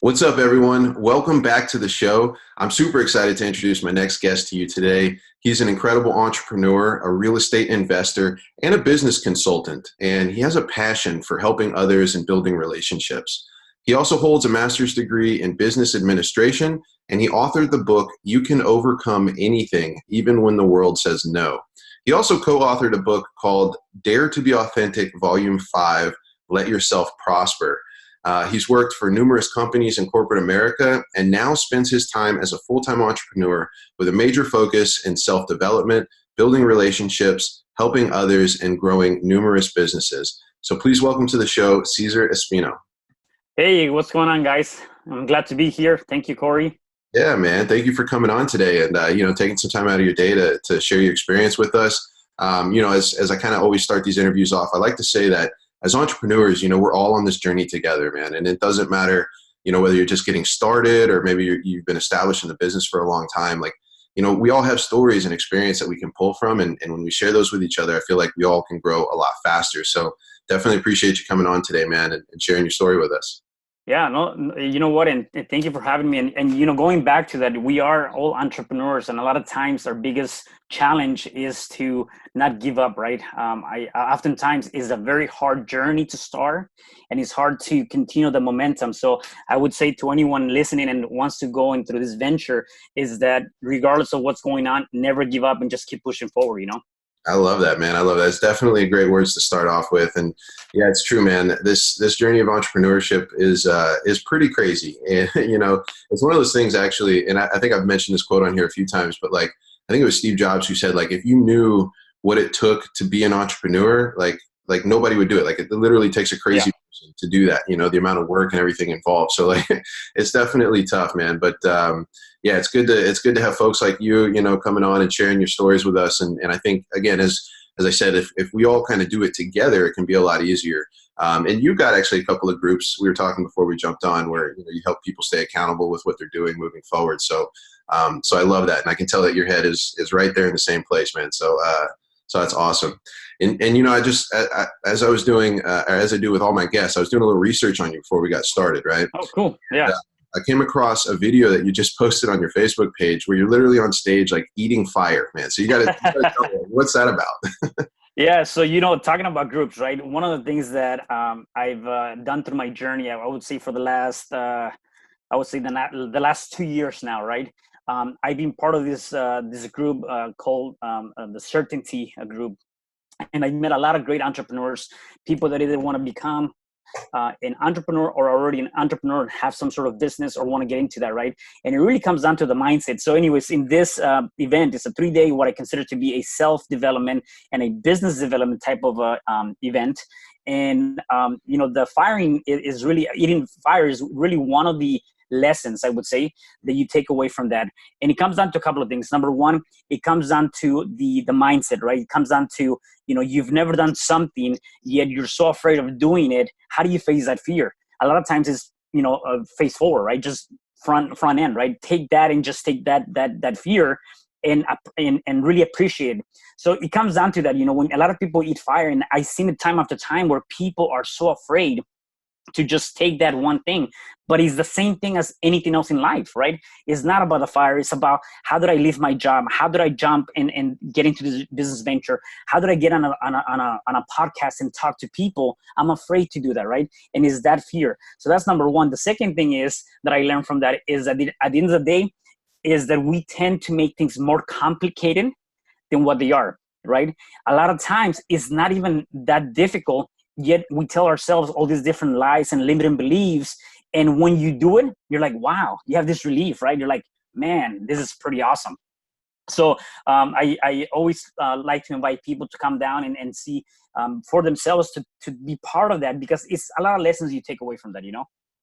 What's up, everyone? Welcome back to the show. I'm super excited to introduce my next guest to you today. He's an incredible entrepreneur, a real estate investor, and a business consultant, and he has a passion for helping others and building relationships. He also holds a master's degree in business administration, and he authored the book, You Can Overcome Anything, Even When the World Says No. He also co-authored a book called Dare to Be Authentic, Volume 5, Let Yourself Prosper. He's worked for numerous companies in corporate America and now spends his time as a full-time entrepreneur with a major focus in self-development, building relationships, helping others, and growing numerous businesses. So please welcome to the show, Cesar Espino. Hey, what's going on, guys? I'm glad to be here. Thank you, Corey. Yeah, man. Thank you for coming on today and, taking some time out of your day to share your experience with us. As I kind of always start these interviews off, I like to say that as entrepreneurs, we're all on this journey together, man. And it doesn't matter, whether you're just getting started or maybe you've been established in the business for a long time. We all have stories and experience that we can pull from. And when we share those with each other, I feel like we all can grow a lot faster. So definitely appreciate you coming on today, man, and sharing your story with us. Yeah, no, you know what? And thank you for having me. And going back to that, we are all entrepreneurs. And a lot of times our biggest challenge is to not give up, right? I oftentimes is a very hard journey to start and it's hard to continue the momentum. So I would say to anyone listening and wants to go into this venture is that regardless of what's going on, never give up and just keep pushing forward. I love that, man. I love that. It's definitely great words to start off with. And yeah, it's true, man. This journey of entrepreneurship is pretty crazy. And it's one of those things actually, and I think I've mentioned this quote on here a few times, but I think it was Steve Jobs who said, if you knew what it took to be an entrepreneur, like nobody would do it. Like it literally takes a crazy person to do that, the amount of work and everything involved. So it's definitely tough, man. But yeah, it's good to have folks like you, coming on and sharing your stories with us. And I think, again, as I said, if we all kind of do it together, it can be a lot easier. And you've got actually a couple of groups we were talking before we jumped on where you help people stay accountable with what they're doing moving forward. So I love that, and I can tell that your head is right there in the same place, man. So that's awesome. And as I was doing, as I do with all my guests, I was doing a little research on you before we got started, right? Oh, cool. Yeah. I came across a video that you just posted on your Facebook page where you're literally on stage, eating fire, man. So you got to tell me, what's that about? Yeah, so talking about groups, right? One of the things that I've done through my journey, I would say for the last, the last 2 years now, right? I've been part of this group called the Certainty Group, and I met a lot of great entrepreneurs, people that either want to become an entrepreneur or already an entrepreneur and have some sort of business or want to get into that, right? And it really comes down to the mindset. So anyways, in this event, it's a 3-day, what I consider to be a self-development and a business development type of event. And, the firing is really, eating fire is really one of the lessons, I would say, that you take away from that. And it comes down to a couple of things. Number one, it comes down to the mindset, right? It comes down to, you've never done something, yet you're so afraid of doing it. How do you face that fear? A lot of times it's, face forward, right? Just front end, right? Take that and just take that fear and really appreciate it. So it comes down to that, when a lot of people eat fire, and I've seen it time after time where people are so afraid to just take that one thing. But it's the same thing as anything else in life, right? It's not about the fire. It's about, how did I leave my job? How did I jump and get into this business venture? How did I get on a podcast and talk to people? I'm afraid to do that, right? And it's that fear. So that's number one. The second thing is that I learned from that is that at the end of the day is that we tend to make things more complicated than what they are, right? A lot of times it's not even that difficult, yet we tell ourselves all these different lies and limiting beliefs. And when you do it, you're like, wow, you have this relief, right? You're like, man, this is pretty awesome. So I always like to invite people to come down and see for themselves to be part of that, because it's a lot of lessons you take away from that,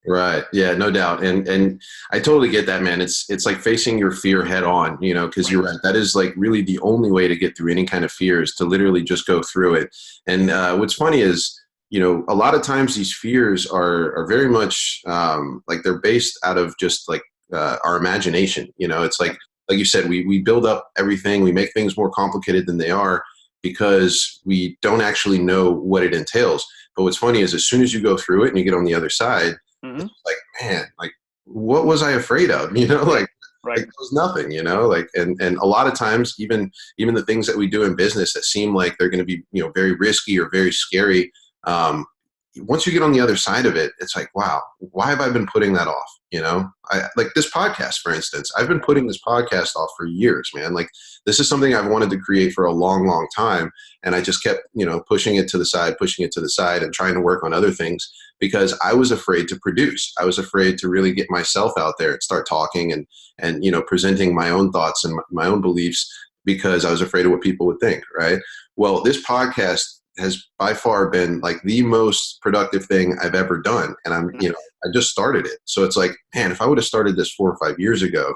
Right. Yeah, no doubt. And I totally get that, man. It's like facing your fear head on, because you're right. That is really the only way to get through any kind of fear, is to literally just go through it. And what's funny is, a lot of times these fears are very much they're based out of just our imagination. It's like you said, we build up everything, we make things more complicated than they are because we don't actually know what it entails. But what's funny is, as soon as you go through it and you get on the other side, Mm-hmm. it's like, man, what was I afraid of? Like Right. it was nothing, like, and a lot of times, even the things that we do in business that seem like they're going to be, very risky or very scary. Once you get on the other side of it, it's like, wow, why have I been putting that off? I like this podcast, for instance. I've been putting this podcast off for years, man. Like this is something I've wanted to create for a long, long time. And I just kept, pushing it to the side and trying to work on other things because I was afraid to produce. I was afraid to really get myself out there and start talking and, presenting my own thoughts and my own beliefs because I was afraid of what people would think. Right. Well, this podcast has by far been like the most productive thing I've ever done. And I just started it. So it's like, man, if I would have started this 4 or 5 years ago,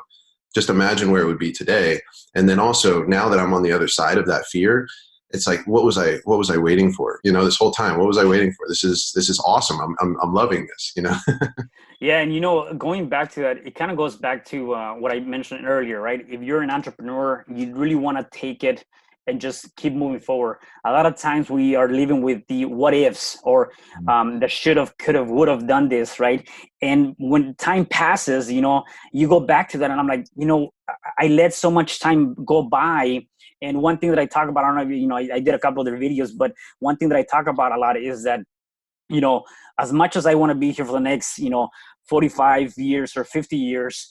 just imagine where it would be today. And then also now that I'm on the other side of that fear, it's like, what was I waiting for? This whole time, what was I waiting for? This is awesome. I'm loving this, Yeah, and going back to that, it kind of goes back to what I mentioned earlier, right? If you're an entrepreneur, you really want to take it and just keep moving forward. A lot of times we are living with the what ifs or the should have, could have, would have done this, right? And when time passes, you go back to that, and I'm like, I let so much time go by. And one thing that I talk about, I don't know, I did a couple of their videos, but one thing that I talk about a lot is that, as much as I want to be here for the next, 45 years or 50 years,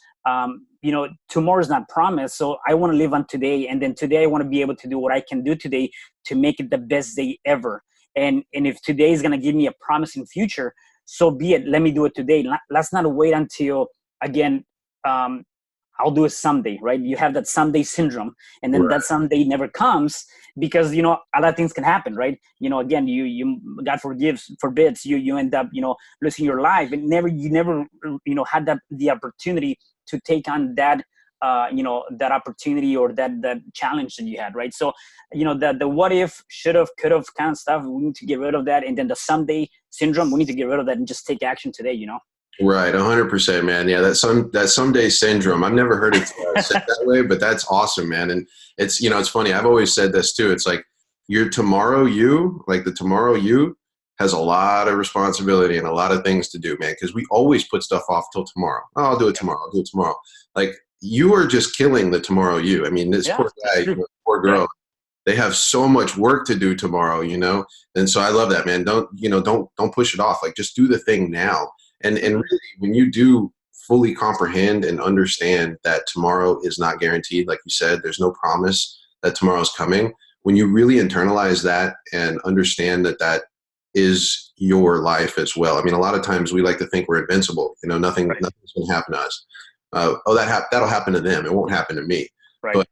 tomorrow is not promised. So I want to live on today. And then today I want to be able to do what I can do today to make it the best day ever. And if today is going to give me a promising future, so be it. Let me do it today. Let's not wait until, again, I'll do it someday, right? You have that someday syndrome, and then Right. that someday never comes because, a lot of things can happen, right? Again, you God forbids you end up, losing your life, and you never, had the opportunity to take on that, that opportunity or that challenge that you had, right? So, the what if, should have, could have kind of stuff, we need to get rid of that. And then the someday syndrome, we need to get rid of that and just take action today, Right, 100%, man. Yeah, that someday syndrome. I've never heard it said that way, but that's awesome, man. And it's funny. I've always said this too. It's like your tomorrow you, like the tomorrow you, has a lot of responsibility and a lot of things to do, man. Because we always put stuff off till tomorrow. Oh, I'll do it tomorrow. I'll do it tomorrow. Like you are just killing the tomorrow you. I mean, this poor guy, poor girl. They have so much work to do tomorrow, And so I love that, man. Don't push it off. Like just do the thing now. And really, when you do fully comprehend and understand that tomorrow is not guaranteed, like you said, there's no promise that tomorrow's coming. When you really internalize that and understand that is your life as well. I mean, a lot of times we like to think we're invincible. Nothing's going to happen to us. That'll happen to them. It won't happen to me. Right. But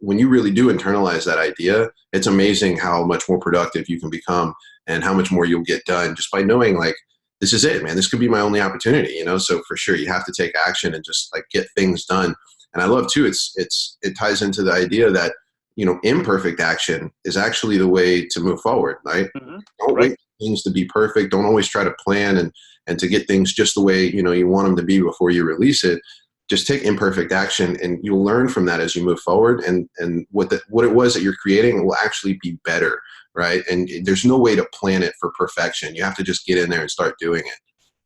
when you really do internalize that idea, it's amazing how much more productive you can become and how much more you'll get done just by knowing, like, this is it, man. This could be my only opportunity, So for sure, you have to take action and just like get things done. And I love too. It ties into the idea that imperfect action is actually the way to move forward, right? Mm-hmm. Don't wait for things to be perfect. Don't always try to plan and to get things just the way you want them to be before you release it. Just take imperfect action, and you'll learn from that as you move forward. And what it was that you're creating will actually be better. Right. And there's no way to plan it for perfection. You have to just get in there and start doing it.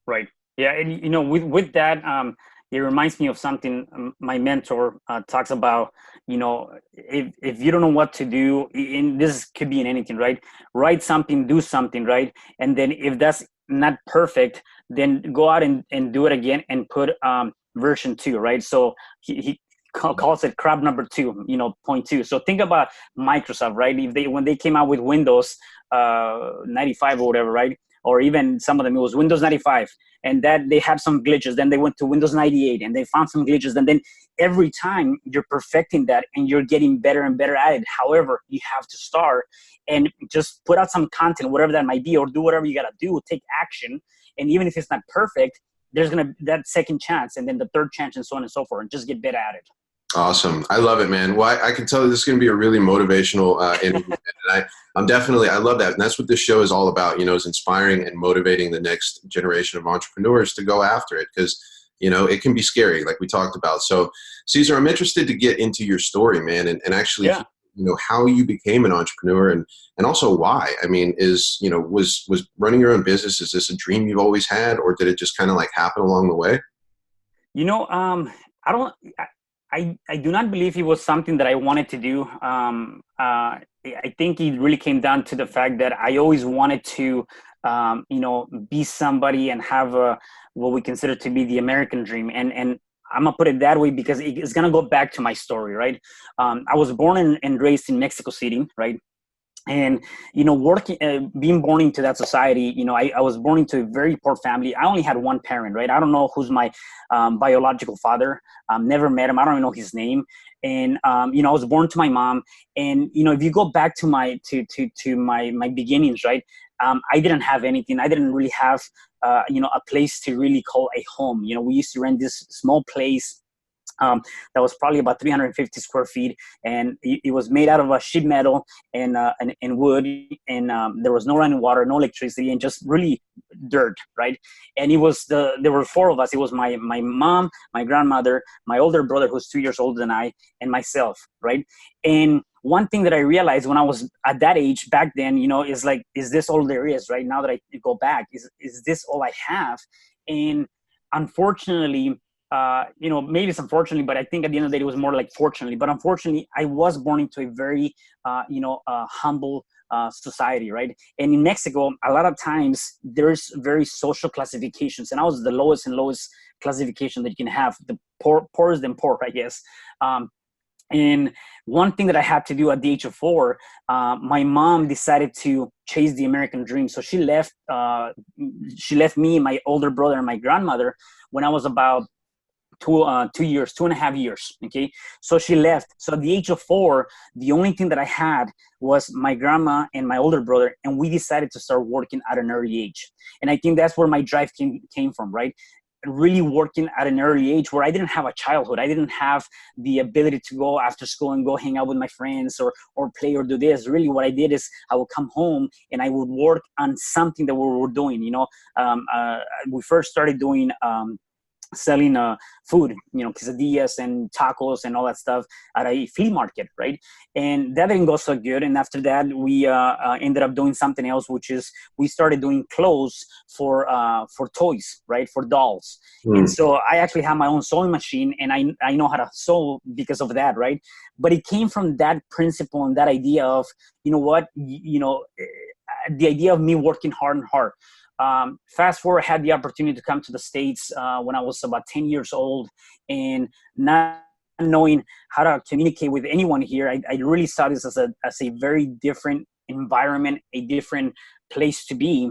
Right. Yeah. And, with that, it reminds me of something my mentor talks about, if you don't know what to do, and this could be in anything, right? Write something, do something, right? And then if that's not perfect, then go out and do it again and put version 2, right? So he calls it crab number 2, 0.2. So think about Microsoft, right? When they came out with Windows 95 or whatever, right? Or even some of them, it was Windows 95, and that they had some glitches. Then they went to Windows 98 and they found some glitches. And then every time you're perfecting that and you're getting better and better at it. However, you have to start and just put out some content, whatever that might be, or do whatever you got to do, take action. And even if it's not perfect, there's going to be that second chance and then the third chance and so on and so forth, and just get better at it. Awesome. I love it, man. Well, I can tell you this is going to be a really motivational interview. And I love that. And that's what this show is all about, is inspiring and motivating the next generation of entrepreneurs to go after it. Because, it can be scary, like we talked about. So, Cesar, I'm interested to get into your story, man, and actually, how you became an entrepreneur and also why. I mean, was running your own business, is this a dream you've always had, or did it just kind of like happen along the way? You know, I don't. I do not believe it was something that I wanted to do. I think it really came down to the fact that I always wanted to, be somebody and have what we consider to be the American dream. And I'm gonna put it that way because it's gonna go back to my story, right? I was born and raised in Mexico City, right? And working, being born into that society, I was born into a very poor family. I only had one parent, right? I don't know who's my biological father. Never met him. I don't even know his name. And I was born to my mom. And if you go back to my beginnings, right? I didn't have anything. I didn't really have a place to really call a home. We used to rent this small place that was probably about 350 square feet, and it was made out of a sheet metal and wood, and there was no running water, no electricity, and just really dirt, right? And there were four of us. It was my mom, my grandmother, my older brother who's 2 years older than I, and myself, right? And one thing that I realized when I was at that age back then, is like, is this all there is, right? Now that I go back, is this all I have? And unfortunately, maybe it's unfortunately, but I think at the end of the day, it was more like fortunately. But unfortunately, I was born into a very, humble society, right? And in Mexico, a lot of times there's very social classifications, and I was the lowest and lowest classification that you can have, the poorest than poor, I guess. And one thing that I had to do at the age of 4, my mom decided to chase the American dream. So she left me, my older brother, and my grandmother when I was about 2.5 years. Okay. So she left. So at the age of 4, the only thing that I had was my grandma and my older brother. And we decided to start working at an early age. And I think that's where my drive came from, right? Really working at an early age where I didn't have a childhood. I didn't have the ability to go after school and go hang out with my friends or play or do this. Really what I did is I would come home and I would work on something that we were doing. We first started doing, selling food, quesadillas and tacos and all that stuff at a flea market, right? And that didn't go so good. And after that, we ended up doing something else, which is we started doing clothes for toys, right? For dolls. And so I actually have my own sewing machine, and I know how to sew because of that, right? But it came from that principle and that idea of, the idea of me working hard and hard. Fast forward, I had the opportunity to come to the States when I was about 10 years old, and not knowing how to communicate with anyone here, I really saw this as a very different environment, a different place to be.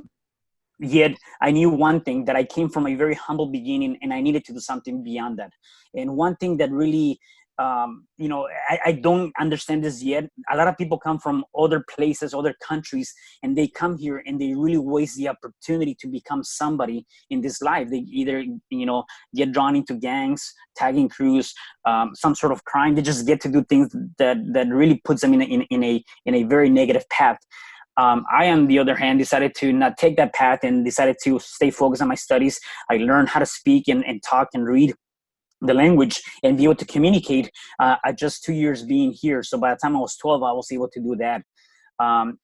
Yet I knew one thing, that I came from a very humble beginning and I needed to do something beyond that. And one thing that really, I don't understand this yet. A lot of people come from other places, other countries, and they come here and they really waste the opportunity to become somebody in this life. They either, get drawn into gangs, tagging crews, some sort of crime. They just get to do things that really puts them in a very negative path. I, on the other hand, decided to not take that path and decided to stay focused on my studies. I learned how to speak and talk and read the language and be able to communicate at just 2 years being here. So by the time I was 12, I was able to do that.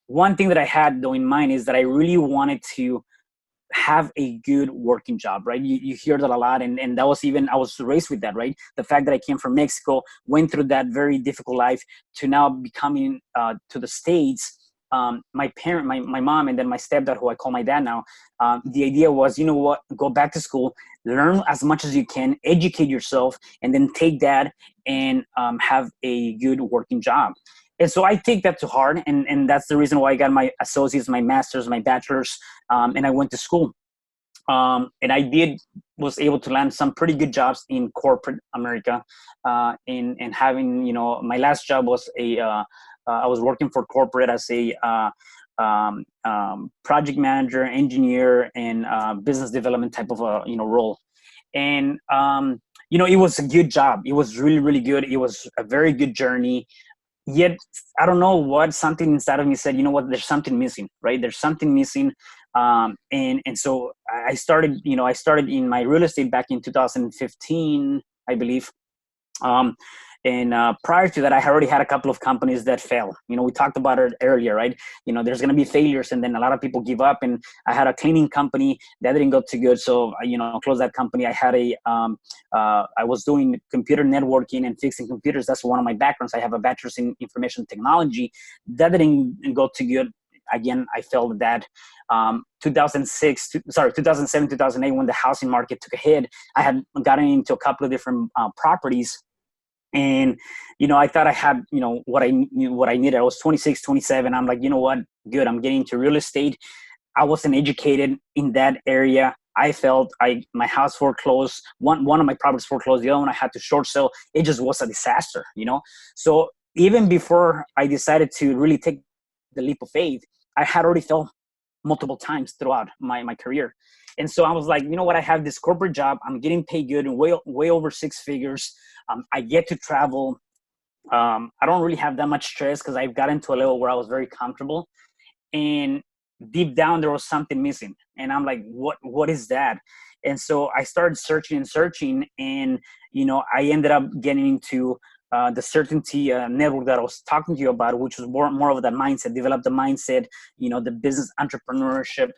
One thing that I had though in mind is that I really wanted to have a good working job, right? You hear that a lot. And that was I was raised with that, right? The fact that I came from Mexico, went through that very difficult life to now becoming to the States. My mom, and then my stepdad, who I call my dad now, the idea was, go back to school, learn as much as you can, educate yourself, and then take that and have a good working job. And so I take that to heart, and that's the reason why I got my associates, my master's, my bachelor's, and I went to school. And I was able to land some pretty good jobs in corporate America, and having, my last job was I was working for corporate as a project manager, engineer, and business development type of a role. And it was a good job. It was really, really good. It was a very good journey. Yet I don't know what, something inside of me said, there's something missing, right? There's something missing. And so I started in my real estate back in 2015, I believe. And prior to that, I already had a couple of companies that fell. We talked about it earlier, right? There's going to be failures, and then a lot of people give up. And I had a cleaning company that didn't go too good, so closed that company. I had I was doing computer networking and fixing computers. That's one of my backgrounds. I have a bachelor's in information technology. That didn't go too good. Again, I failed that. 2007, 2008, when the housing market took a hit, I had gotten into a couple of different properties. And, I thought I had, what I needed. I was 26, 27. I'm like, you know what? Good. I'm getting into real estate. I wasn't educated in that area. I felt my house foreclosed. One of my properties foreclosed. The other one I had to short sell. It just was a disaster, So even before I decided to really take the leap of faith, I had already failed multiple times throughout my career. And so I was like, you know what? I have this corporate job. I'm getting paid good and way over six figures. I get to travel. I don't really have that much stress because I've gotten to a level where I was very comfortable. And deep down, there was something missing. And I'm like, what is that? And so I started searching, and, I ended up getting into the certainty network that I was talking to you about, which was more of that mindset, develop the mindset, the business entrepreneurship.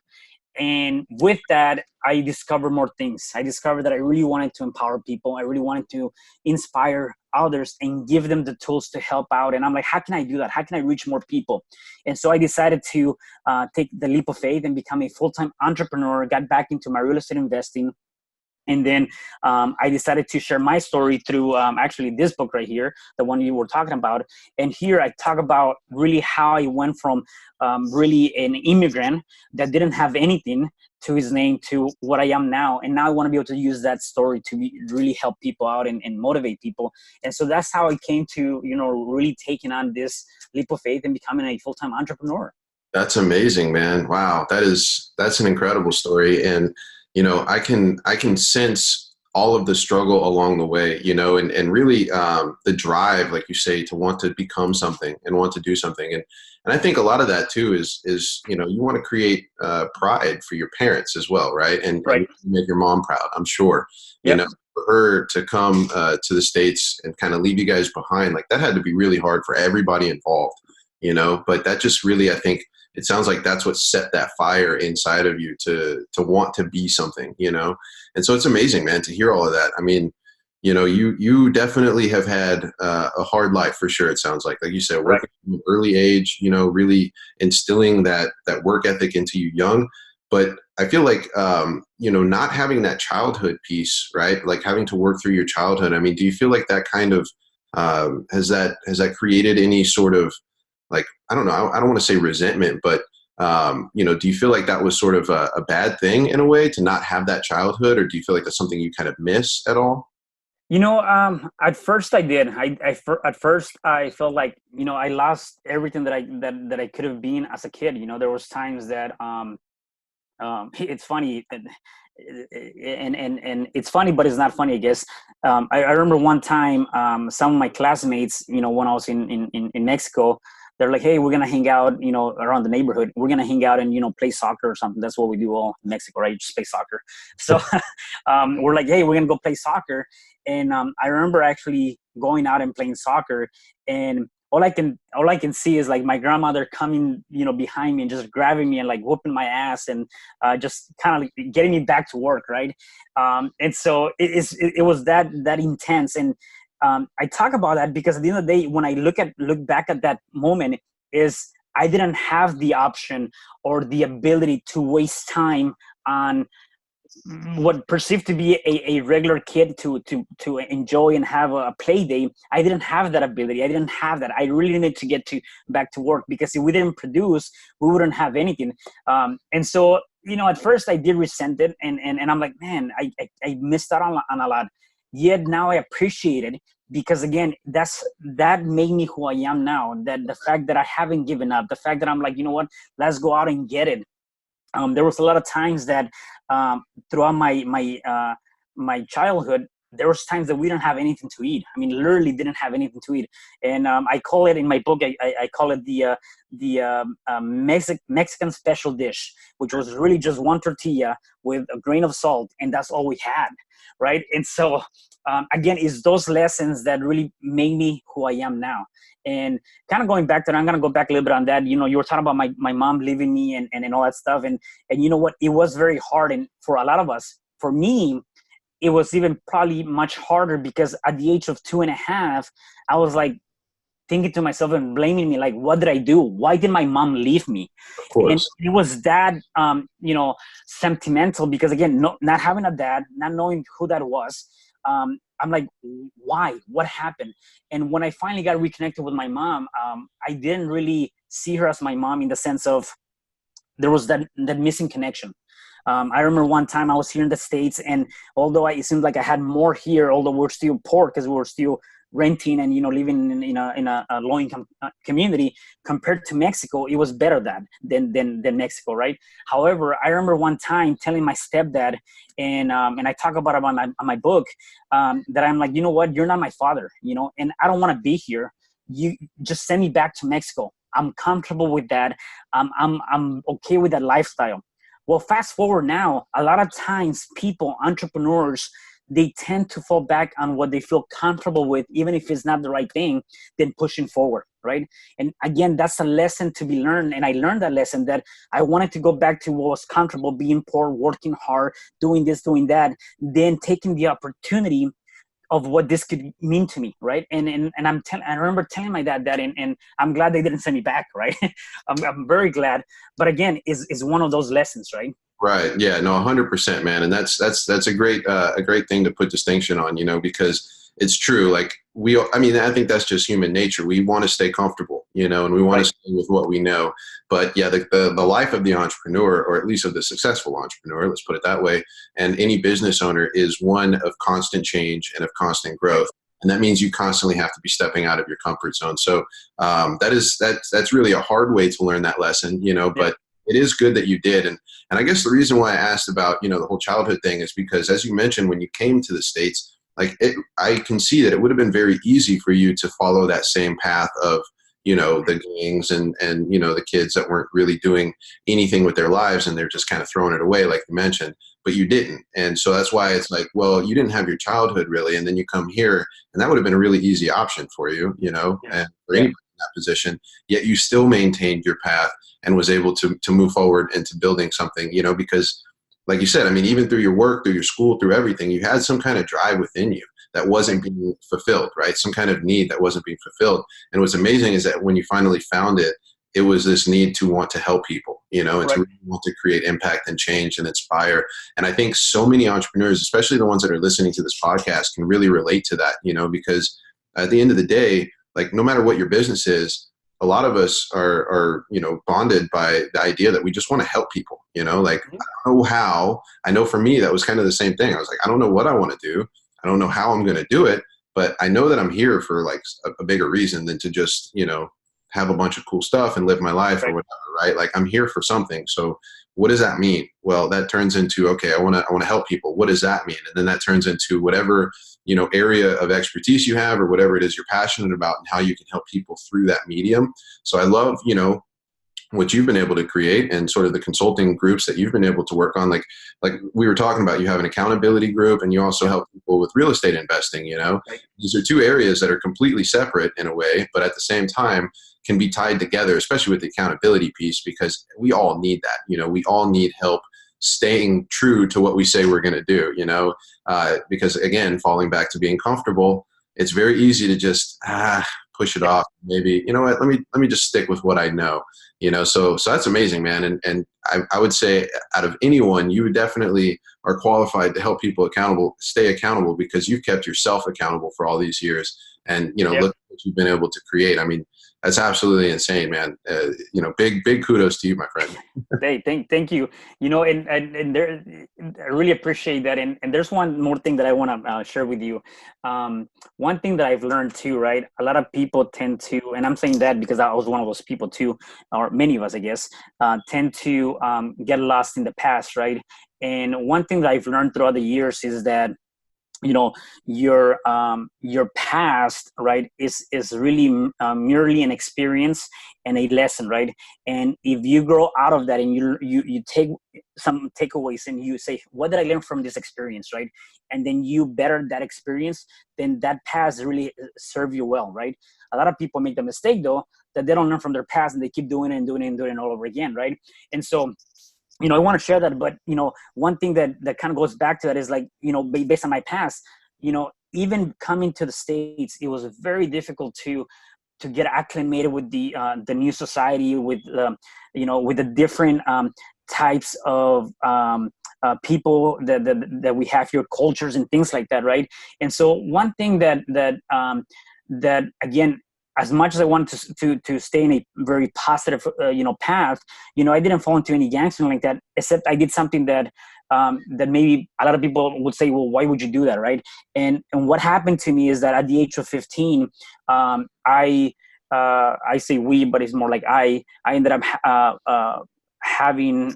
And with that, I discovered more things. I discovered that I really wanted to empower people. I really wanted to inspire others and give them the tools to help out. And I'm like, how can I do that? How can I reach more people? And so I decided to take the leap of faith and become a full-time entrepreneur, got back into my real estate investing. And then I decided to share my story through actually this book right here, the one you were talking about. And here I talk about really how I went from really an immigrant that didn't have anything to his name to what I am now. And now I want to be able to use that story to really help people out and motivate people. And so that's how I came to, really taking on this leap of faith and becoming a full-time entrepreneur. That's amazing, man. Wow. That's an incredible story. And I can sense all of the struggle along the way, and really the drive, like you say, to want to become something and want to do something. And I think a lot of that too is you want to create pride for your parents as well, right? And make your mom proud, I'm sure. Yep. For her to come to the States and kind of leave you guys behind, like that had to be really hard for everybody involved, but that just really, I think, it sounds like that's what set that fire inside of you to want to be something, And so it's amazing, man, to hear all of that. I mean, you definitely have had a hard life for sure. It sounds like you said, working from an early age, really instilling that work ethic into you young. But I feel like, not having that childhood piece, right? Like having to work through your childhood. I mean, do you feel like that kind of, has that created any sort of, like, I don't know, I don't want to say resentment, but, do you feel like that was sort of a bad thing in a way to not have that childhood? Or do you feel like that's something you kind of miss at all? At first I did. At first I felt like, I lost everything that I could have been as a kid. There was times that, it's funny and it's funny, but it's not funny, I guess. I remember one time, some of my classmates, when I was in Mexico, they're like, hey, we're going to hang out, around the neighborhood. We're going to hang out and, play soccer or something. That's what we do all in Mexico, right? Just play soccer. So we're like, hey, we're going to go play soccer. And I remember actually going out and playing soccer, and all I can see is like my grandmother coming, behind me and just grabbing me and like whooping my ass and just kind of like getting me back to work. Right. And so it was that intense. And I talk about that because at the end of the day, when I look back at that moment, is I didn't have the option or the ability to waste time on what perceived to be a regular kid to enjoy and have a play day. I didn't have that ability. I didn't have that. I really needed to get back to work, because if we didn't produce, we wouldn't have anything. And so, at first I did resent it, and I'm like, man, I missed out on a lot. Yet now I appreciate it, because again, that made me who I am now. That the fact that I haven't given up, the fact that I'm like, you know what, let's go out and get it. There was a lot of times that throughout my childhood, there was times that we didn't have anything to eat. I mean, literally didn't have anything to eat. And I call it in my book, I call it the Mexican special dish, which was really just one tortilla with a grain of salt, and that's all we had, right? And so again, it's those lessons that really made me who I am now. And kind of going back to that, I'm going to go back a little bit on that. You know, you were talking about my mom leaving me and all that stuff. And you know what? It was very hard. And for a lot of us, for me, it was even probably much harder because at the age of 2.5, I was like thinking to myself and blaming me, like, what did I do? Why did my mom leave me? Of course. And it was that, you know, sentimental because, again, not having a dad, not knowing who that was. I'm like, why? What happened? And when I finally got reconnected with my mom, I didn't really see her as my mom in the sense of there was that missing connection. I remember one time I was here in the States, and although it seemed like I had more here, although we're still poor because we were still renting and, you know, living in a low income community, compared to Mexico, it was better than Mexico, right? However, I remember one time telling my stepdad, and I talk about it on my book, that I'm like, you know what, you're not my father, you know, and I don't want to be here. You just send me back to Mexico. I'm comfortable with that. I'm okay with that lifestyle. Well, fast forward now, a lot of times people, entrepreneurs, they tend to fall back on what they feel comfortable with, even if it's not the right thing, than pushing forward, right? And again, that's a lesson to be learned. And I learned that lesson that I wanted to go back to what was comfortable, being poor, working hard, doing this, doing that, then taking the opportunity of what this could mean to me, right? And I remember telling my dad that, and I'm glad they didn't send me back, right? I'm very glad. But again, is one of those lessons, right? Right. Yeah. No, 100%, man. And that's a great thing to put distinction on, you know, because it's true. Like I mean, I think that's just human nature. We want to stay comfortable, you know, and we want to stay with what we know. But yeah, the life of the entrepreneur, or at least of the successful entrepreneur, let's put it that way, and any business owner, is one of constant change and of constant growth. And that means you constantly have to be stepping out of your comfort zone. So that's really a hard way to learn that lesson, you know, but it is good that you did. And I guess the reason why I asked about, you know, the whole childhood thing is because, as you mentioned, when you came to the States, like I can see that it would have been very easy for you to follow that same path of, you know, the gangs and, you know, the kids that weren't really doing anything with their lives and they're just kind of throwing it away, like you mentioned, but you didn't. And so that's why it's like, well, you didn't have your childhood really. And then you come here and that would have been a really easy option for you, you know, and for anybody in that position, yet you still maintained your path and was able to move forward into building something, you know, because like you said, I mean, even through your work, through your school, through everything, you had some kind of drive within you that wasn't being fulfilled, right? Some kind of need that wasn't being fulfilled. And what's amazing is that when you finally found it, it was this need to want to help people, you know, and to really want to create impact and change and inspire. And I think so many entrepreneurs, especially the ones that are listening to this podcast, can really relate to that, you know, because at the end of the day, like no matter what your business is, a lot of us are, you know, bonded by the idea that we just want to help people, you know, like, I don't know how. I know for me, that was kind of the same thing. I was like, I don't know what I want to do. I don't know how I'm going to do it, but I know that I'm here for like a bigger reason than to just, you know, have a bunch of cool stuff and live my life or whatever, right? Like I'm here for something. So what does that mean? Well, that turns into, okay, I want to help people. What does that mean? And then that turns into whatever, you know, area of expertise you have or whatever it is you're passionate about and how you can help people through that medium. So I love, you know, what you've been able to create and sort of the consulting groups that you've been able to work on. Like we were talking about, you have an accountability group and you also help people with real estate investing, you know. These are two areas that are completely separate in a way, but at the same time can be tied together, especially with the accountability piece, because we all need that. You know, we all need help staying true to what we say we're going to do, you know, because again, falling back to being comfortable, it's very easy to just push it off. Maybe, you know what, let me just stick with what I know, you know. So that's amazing, man. And I would say out of anyone, you definitely are qualified to help people stay accountable, because you've kept yourself accountable for all these years. And, you know, look at what you've been able to create. I mean, that's absolutely insane, man. You know, big kudos to you, my friend. Hey, thank you. You know, and there, I really appreciate that. And there's one more thing that I want to share with you. One thing that I've learned too, right? A lot of people tend to, and I'm saying that because I was one of those people too, or many of us, I guess, tend to get lost in the past, right? And one thing that I've learned throughout the years is that your past, right, is really merely an experience and a lesson, right? And if you grow out of that and you take some takeaways and you say, what did I learn from this experience, right? And then you better that experience, then that past really serve you well, right? A lot of people make the mistake though that they don't learn from their past and they keep doing it and doing it and doing it all over again, right? And so I want to share that, but one thing that kind of goes back to that is like, based on my past, even coming to the States, it was very difficult to get acclimated with the new society, with with the different types of people that we have here, cultures and things like that, right? And so one thing that again, as much as I wanted to stay in a very positive, path, I didn't fall into any gangs or like that, except I did something that maybe a lot of people would say, well, why would you do that, right? And what happened to me is that at the age of 15, I say we, but it's more like I ended up having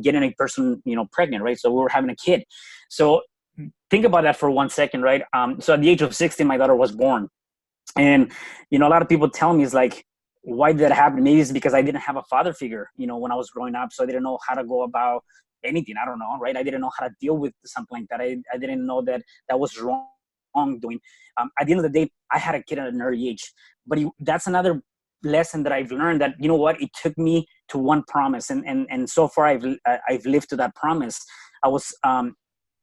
getting a person, pregnant, right? So we were having a kid. So think about that for 1 second, right? So at the age of 16, my daughter was born. And, a lot of people tell me, is like, why did that happen? Maybe it's because I didn't have a father figure, when I was growing up. So I didn't know how to go about anything. I don't know, right? I didn't know how to deal with something like that. I didn't know that was wrongdoing. At the end of the day, I had a kid at an early age. But that's another lesson that I've learned, that, what, it took me to one promise. And so far I've lived to that promise. I was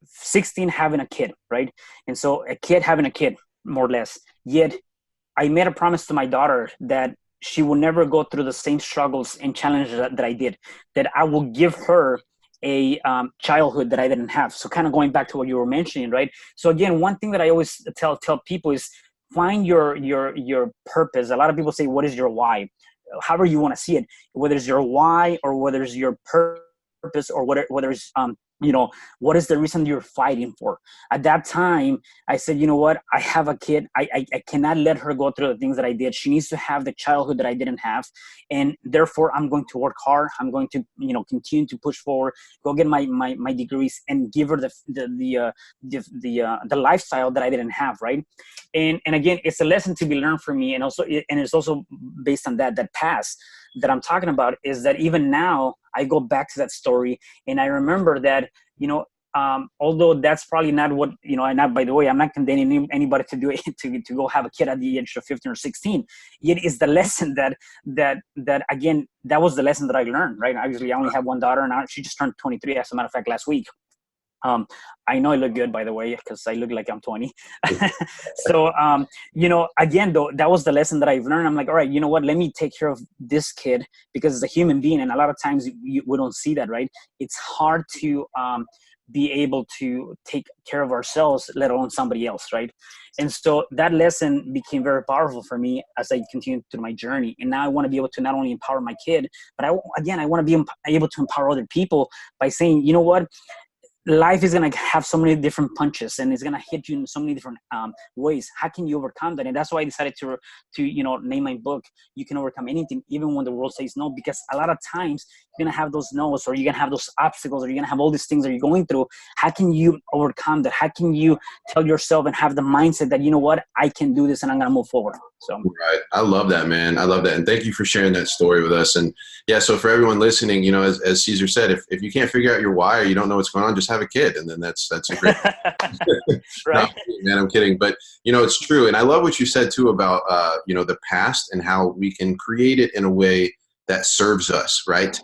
16 having a kid, right? And so a kid having a kid, more or less. Yet I made a promise to my daughter that she will never go through the same struggles and challenges that I did, that I will give her a childhood that I didn't have. So kind of going back to what you were mentioning, right? So again, one thing that I always tell people is find your purpose. A lot of people say, what is your why? However you want to see it, whether it's your why or whether it's your purpose or whether it's what is the reason you're fighting for? At that time, I said, you know what? I have a kid. I cannot let her go through the things that I did. She needs to have the childhood that I didn't have. And therefore, I'm going to work hard. I'm going to, continue to push forward, go get my degrees and give her the lifestyle that I didn't have, right? And again, it's a lesson to be learned for me. And it's also based on that past that I'm talking about, is that even now I go back to that story and I remember that, although that's probably not what, and by the way, I'm not condemning anybody to do it, to go have a kid at the age of 15 or 16. Yet it's the lesson that again, that was the lesson that I learned, right? Obviously I only have one daughter now. She just turned 23, as a matter of fact, last week. I know I look good, by the way, because I look like I'm 20. So, again, though, that was the lesson that I've learned. I'm like, all right, you know what? Let me take care of this kid, because it's a human being. And a lot of times we don't see that, right? It's hard to be able to take care of ourselves, let alone somebody else, right? And so that lesson became very powerful for me as I continued through my journey. And now I want to be able to not only empower my kid, but I want to be able to empower other people by saying, you know what? Life is going to have so many different punches and it's going to hit you in so many different ways. How can you overcome that? And that's why I decided to name my book, You Can Overcome Anything, Even When the World Says No, because a lot of times you're going to have those no's, or you're going to have those obstacles, or you're going to have all these things that you're going through. How can you overcome that? How can you tell yourself and have the mindset that, you know what, I can do this and I'm going to move forward? So, right. I love that, man. I love that. And thank you for sharing that story with us. And yeah, so for everyone listening, as Cesar said, if you can't figure out your why, or you don't know what's going on, just have a kid. And then that's a great, right. Man, I'm kidding. But, it's true. And I love what you said too about, the past and how we can create it in a way that serves us. Right.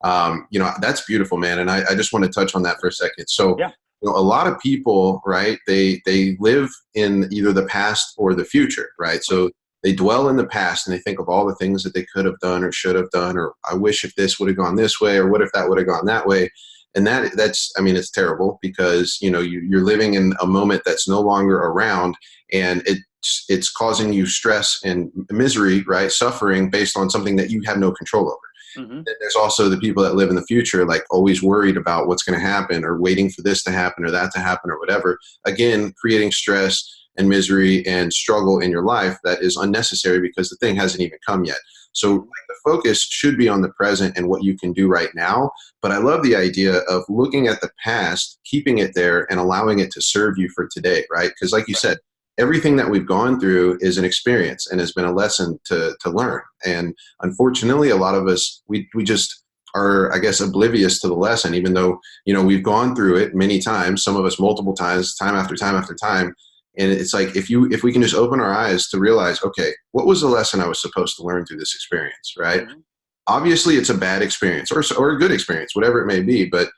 That's beautiful, man. And I just want to touch on that for a second. So, yeah. A lot of people, right, they live in either the past or the future, right? So they dwell in the past and they think of all the things that they could have done or should have done, or I wish if this would have gone this way, or what if that would have gone that way. And that's, it's terrible, because, you're living in a moment that's no longer around, and it's causing you stress and misery, right? Suffering based on something that you have no control over. Mm-hmm. There's also the people that live in the future, like always worried about what's going to happen, or waiting for this to happen or that to happen or whatever. Again, creating stress and misery and struggle in your life that is unnecessary, because the thing hasn't even come yet. So like, the focus should be on the present and what you can do right now. But I love the idea of looking at the past, keeping it there, and allowing it to serve you for today, right? Because like you said, everything that we've gone through is an experience and has been a lesson to learn. And unfortunately, a lot of us, we just are, I guess, oblivious to the lesson, even though, we've gone through it many times, some of us multiple times, time after time after time. And it's like, if we can just open our eyes to realize, okay, what was the lesson I was supposed to learn through this experience, right? Mm-hmm. Obviously it's a bad experience or a good experience, whatever it may be, but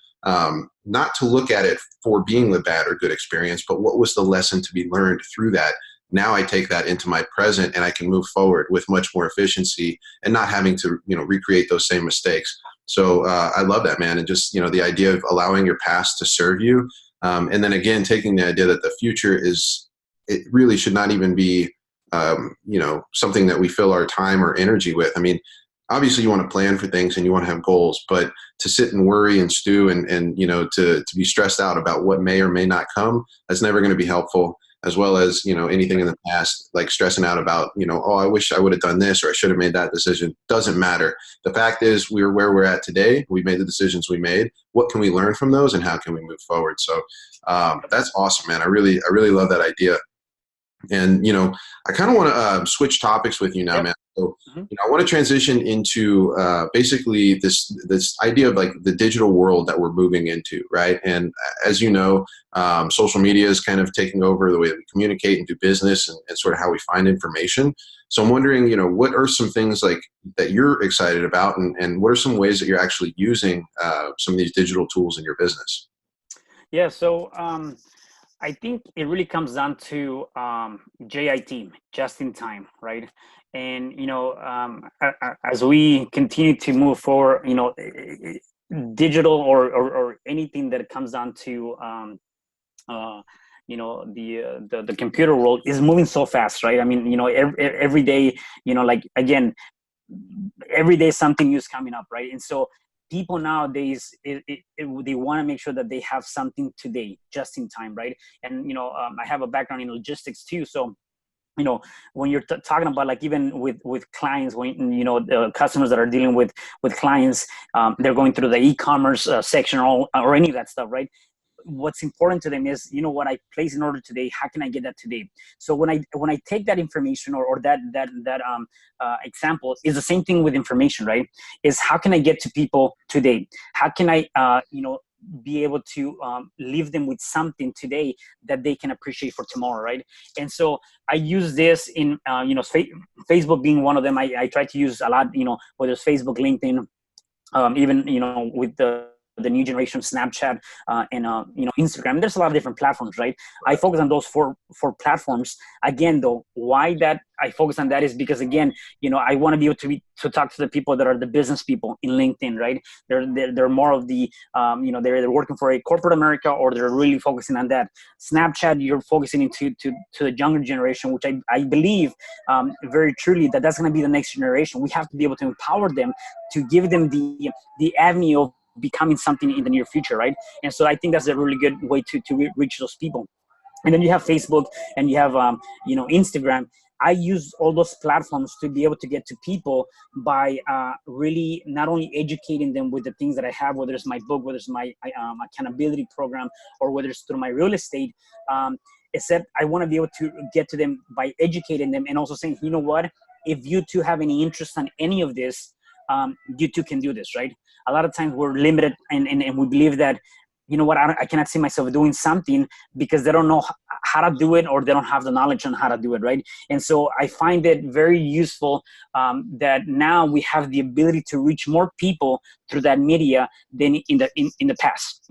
not to look at it for being the bad or good experience, but what was the lesson to be learned through that? Now I take that into my present and I can move forward with much more efficiency and not having to, recreate those same mistakes. So I love that, man. And just, the idea of allowing your past to serve you. And then again, taking the idea that the future it really should not even be, something that we fill our time or energy with. I mean, obviously you want to plan for things and you want to have goals, but to sit and worry and stew and to be stressed out about what may or may not come, that's never going to be helpful. As well as, anything in the past, like stressing out about, oh, I wish I would have done this or I should have made that decision. Doesn't matter. The fact is we're where we're at today. We made the decisions we made. What can we learn from those and how can we move forward? So that's awesome, man. I really love that idea. And, I kind of want to switch topics with you now, Yep. man. So, I want to transition into basically this idea of like the digital world that we're moving into, right? And as you know, social media is kind of taking over the way that we communicate and do business and sort of how we find information. So I'm wondering, what are some things like that you're excited about and what are some ways that you're actually using some of these digital tools in your business? Yeah. So I think it really comes down to JIT, just in time, right? And as we continue to move forward, digital or anything that comes down to the computer world is moving so fast, right? I mean, every day, like again, every day something new is coming up, right? And so people nowadays, they want to make sure that they have something today, just in time, right? And I have a background in logistics too, so when you're talking about like even with clients, when the customers that are dealing with clients, they're going through the e-commerce section or any of that stuff, right? What's important to them is, what I place in order today, how can I get that today? So when I take that information or that example, is the same thing with information, right? Is how can I get to people today? How can I be able to leave them with something today that they can appreciate for tomorrow, right? And so I use this in Facebook being one of them. I try to use a lot, whether it's Facebook, LinkedIn, even with the new generation Snapchat and Instagram. There's a lot of different platforms, right? I focus on those four platforms. Again, though, why that I focus on that is because, again, I want to be able to talk to the people that are the business people in LinkedIn, right? They're more of the they're either working for a corporate America or they're really focusing on that. Snapchat, you're focusing into the younger generation, which I believe very truly that's going to be the next generation. We have to be able to empower them, to give them the avenue of becoming something in the near future, right? And so I think that's a really good way to reach those people. And then you have Facebook and you have Instagram. I use all those platforms to be able to get to people by really not only educating them with the things that I have, whether it's my book, whether it's my accountability program, or whether it's through my real estate, except I want to be able to get to them by educating them and also saying, you know what, if you two have any interest in any of this, you two can do this, right? A lot of times we're limited and we believe that, you know what, I cannot see myself doing something because they don't know how to do it or they don't have the knowledge on how to do it, right? And so I find it very useful that now we have the ability to reach more people through that media than in the past,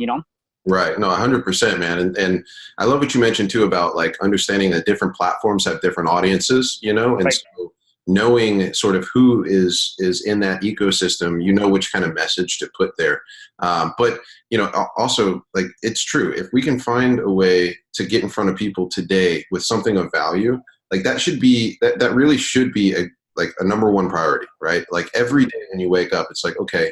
Right. No, 100%, man. And I love what you mentioned too about like understanding that different platforms have different audiences, and right. So knowing sort of who is in that ecosystem, which kind of message to put there. But, also like it's true. If we can find a way to get in front of people today with something of value, like that should be, that really should be a number one priority, right? Like every day when you wake up, it's like, okay,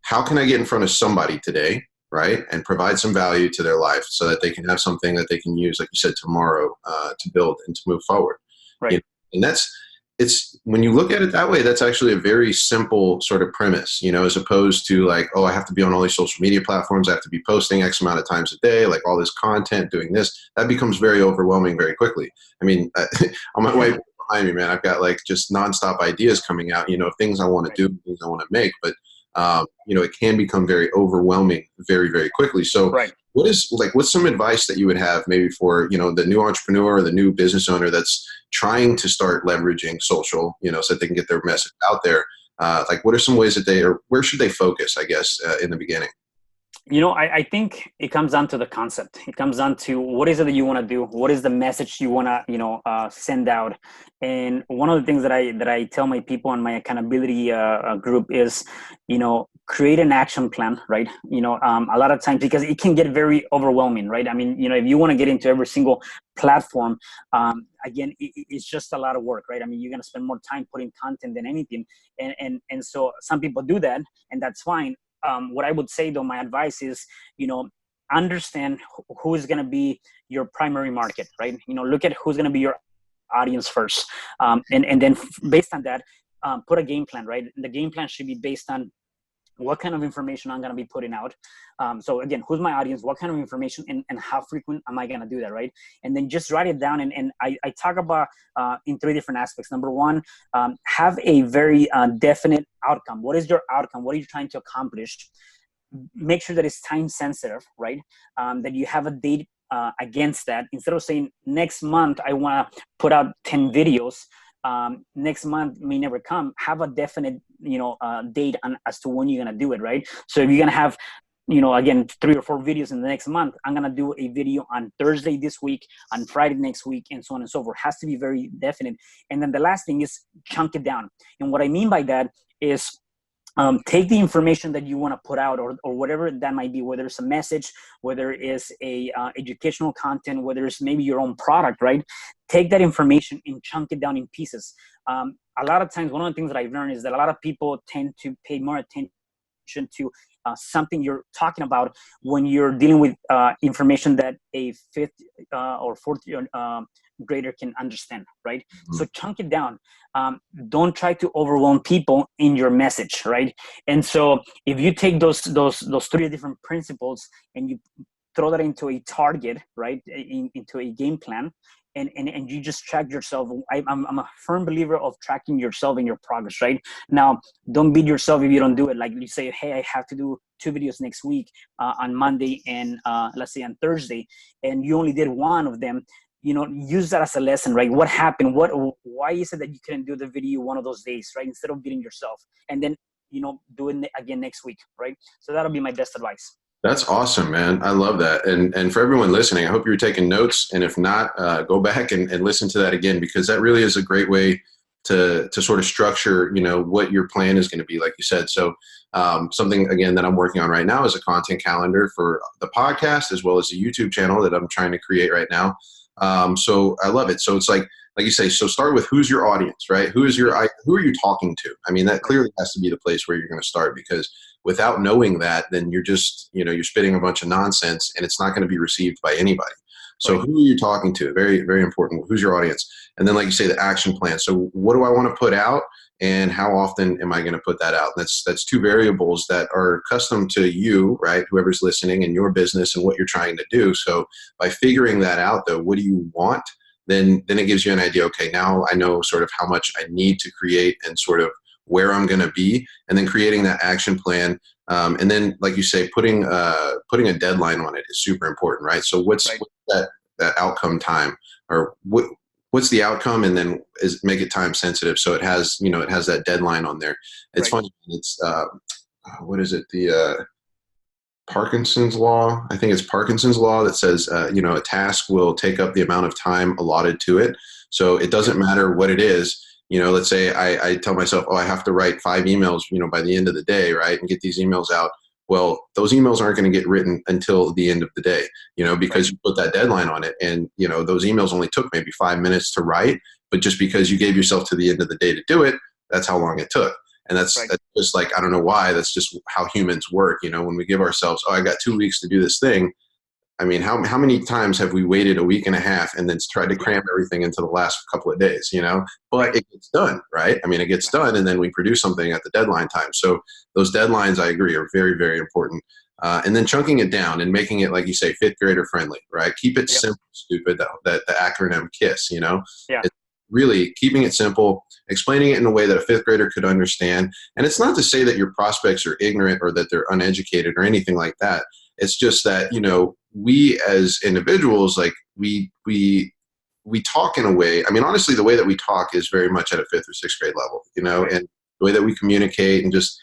how can I get in front of somebody today? Right. And provide some value to their life so that they can have something that they can use, like you said, tomorrow to build and to move forward. Right. And it's when you look at it that way, that's actually a very simple sort of premise, as opposed to like, oh, I have to be on all these social media platforms. I have to be posting X amount of times a day, like all this content, doing this. That becomes very overwhelming very quickly. I mean, on my way behind me, man, I've got like just nonstop ideas coming out, things I want to do, things I want to make, but it can become very overwhelming very, very quickly. So Right. what's some advice that you would have maybe for, the new entrepreneur or the new business owner that's trying to start leveraging social, so that they can get their message out there? Like what are some ways that or where should they focus, I guess, in the beginning? I think it comes down to the concept. It comes down to what is it that you want to do? What is the message you want to, send out? And one of the things that I tell my people on my accountability group is, create an action plan, right? A lot of times, because it can get very overwhelming, right? I mean, if you want to get into every single platform, again, it's just a lot of work, right? I mean, you're going to spend more time putting content than anything. And so some people do that, and that's fine. What I would say though, my advice is, understand who is going to be your primary market, right? Look at who's going to be your audience first. And then based on that, put a game plan, right? The game plan should be based on what kind of information I'm going to be putting out. So again, who's my audience, what kind of information, and how frequent am I going to do that, right? And then just write it down. And I talk about in 3 different aspects. Number 1, have a very definite outcome. What is your outcome? What are you trying to accomplish? Make sure that it's time sensitive, right? That you have a date against that. Instead of saying next month, I want to put out 10 videos, next month may never come. Have a definite, date as to when you're going to do it, right? So if you're going to have, again, 3 or 4 videos in the next month, I'm going to do a video on Thursday this week, on Friday next week, and so on and so forth. It has to be very definite. And then the last thing is chunk it down. And what I mean by that is, take the information that you want to put out, or whatever that might be, whether it's a message, whether it's a educational content, whether it's maybe your own product, right? Take that information and chunk it down in pieces. A lot of times, one of the things that I've learned is that a lot of people tend to pay more attention to something you're talking about when you're dealing with information that a 5th or 4th grader can understand, right? Mm-hmm. So chunk it down. Don't try to overwhelm people in your message, right? And so if you take those 3 different principles and you throw that into a target, right, into a game plan, and you just track yourself. I'm a firm believer of tracking yourself and your progress, right? Now, don't beat yourself if you don't do it. Like you say, hey, I have to do 2 videos next week on Monday and let's say on Thursday, and you only did 1 of them. Use that as a lesson, right? What happened? Why is it that you couldn't do the video one of those days, right? Instead of beating yourself, and then, do it again next week, right? So that'll be my best advice. That's awesome, man. I love that. And for everyone listening, I hope you're taking notes. And if not, go back and listen to that again, because that really is a great way to sort of structure, what your plan is going to be, like you said. So something, again, that I'm working on right now is a content calendar for the podcast, as well as the YouTube channel that I'm trying to create right now. So I love it. So it's like you say, so start with who's your audience, right? Who are you talking to? I mean, that clearly has to be the place where you're going to start, because without knowing that, then you're just, you're spitting a bunch of nonsense and it's not going to be received by anybody. So who are you talking to? Very, very important. Who's your audience? And then, like you say, the action plan. So what do I want to put out, and how often am I going to put that out? That's 2 variables that are custom to you, right? Whoever's listening, and your business and what you're trying to do. So by figuring that out, though, what do you want? Then it gives you an idea. Okay, now I know sort of how much I need to create and sort of where I'm going to be, and then creating that action plan. And then, like you say, putting a deadline on it is super important, right? So what's that outcome time, or what's the outcome, and then make it time sensitive, so it has that deadline on there. It's funny. It's what is it? The Parkinson's law. I think it's Parkinson's law that says a task will take up the amount of time allotted to it. So it doesn't matter what it is. Let's say I tell myself, I have to write 5 emails, by the end of the day, right? And get these emails out. Well, those emails aren't going to get written until the end of the day, because you put that deadline on it. And, those emails only took maybe 5 minutes to write, but just because you gave yourself to the end of the day to do it, that's how long it took. And that's just like, I don't know why, that's just how humans work. When we give ourselves, I got 2 weeks to do this thing, I mean, how many times have we waited a week and a half and then tried to cram everything into the last couple of days, you know? But it gets done, right? I mean, it gets done, and then we produce something at the deadline time. So those deadlines, I agree, are very, very important. And then chunking it down and making it, like you say, fifth grader friendly, right? Keep it simple, stupid, that the acronym KISS, you know? Yeah. It's really keeping it simple, explaining it in a way that a fifth grader could understand. And it's not to say that your prospects are ignorant or that they're uneducated or anything like that. It's just that, you know, we as individuals, like we talk in a way, I mean, honestly, the way that we talk is very much at a fifth or sixth grade level, you know, and the way that we communicate and just,